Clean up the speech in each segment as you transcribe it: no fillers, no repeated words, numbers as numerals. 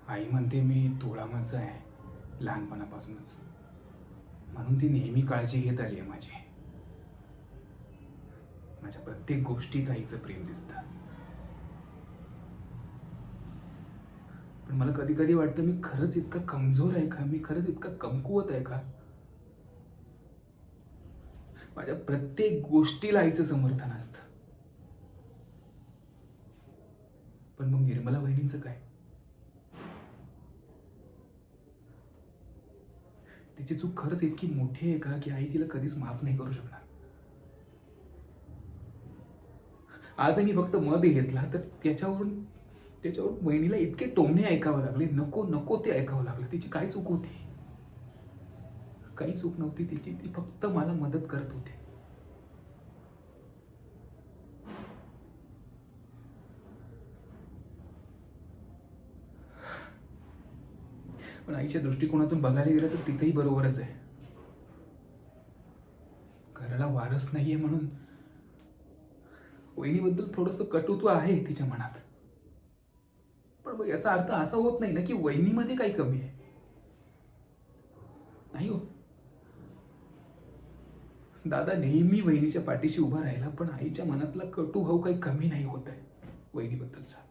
आई म्हणते मी तोळा मासा आहे लहानपणापासूनच, म्हणून ती नेहमी काळजी घेत आली आहे माझी. माझ्या प्रत्येक गोष्टीत आईचं प्रेम दिसतं. पण मला कधी कधी वाटतं मी खरंच इतका कमजोर आहे का? मी खरंच इतका कमकुवत आहे का? माझ्या प्रत्येक गोष्टीला आईचं समर्थन असतं. पण मग निर्मला वहिनींचं काय? तिची चूक खरंच इतकी मोठी आहे का की आई तिला कधीच माफ नाही करू शकणार? आज मी फक्त मध घेतला तर त्याच्यावरून वहिनीला इतके टोमणे ऐकावं लागले. नको नको ते ऐकावं लागलं. तिची काय चूक होती? काही चूक नव्हती तिची. ती फक्त मला मदत करत होती. पण आईच्या दृष्टिकोनातून बघायला गेलं तर तिचंही बरोबरच आहे. घराला वारस नाहीये म्हणून वहिनीबद्दल थोडंसं कटुत्व आहे तिच्या मनात. पण मग याचा अर्थ असा होत नाही ना की वहिनीमध्ये काही कमी आहे. नाही हो. दादा नेहमी वहिनीच्या पाठीशी उभा राहिला, पण आईच्या मनातला कटुभाव काही कमी नाही होत आहे वहिनीबद्दलचा.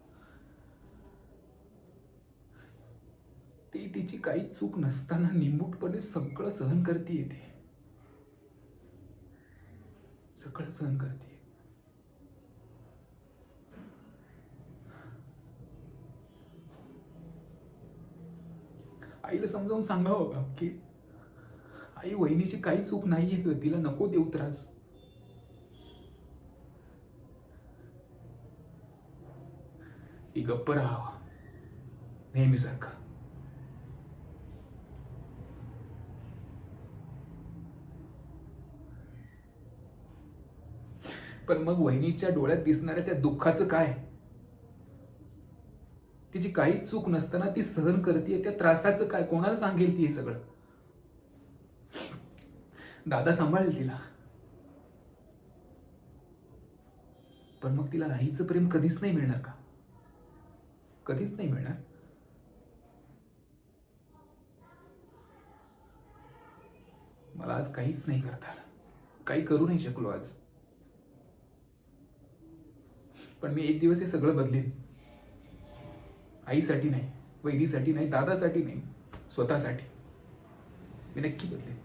ती तिची काही चूक नसताना निमूटपणे सगळं सहन करते. ती सगळं सहन करते. आईला समजावून सांगावं का की आई वहिनीची काही चूक नाहीये ग, तिला नको देऊ त्रास. ही गप्प राहावं नेहमीसारखं. पण मग वहिनीच्या डोळ्यात दिसणाऱ्या त्या दुःखाचं काय? तिची काहीच चूक नसताना ती सहन करते त्या त्रासाचं काय? कोणाला सांगेल ती हे सगळं? दादा सांभाळेल तिला, पण मग तिला आईचं प्रेम कधीच नाही मिळणार का? कधीच नाही मिळणार. मला आज काहीच नाही करता आलं. काही करू नाही शकलो आज. पण मी एक दिवस हे सगळं बदलेन. आईसाठी नाही, वहिनीसाठी नाही, दादासाठी नाही, स्वतःसाठी मी नक्की बदलेन.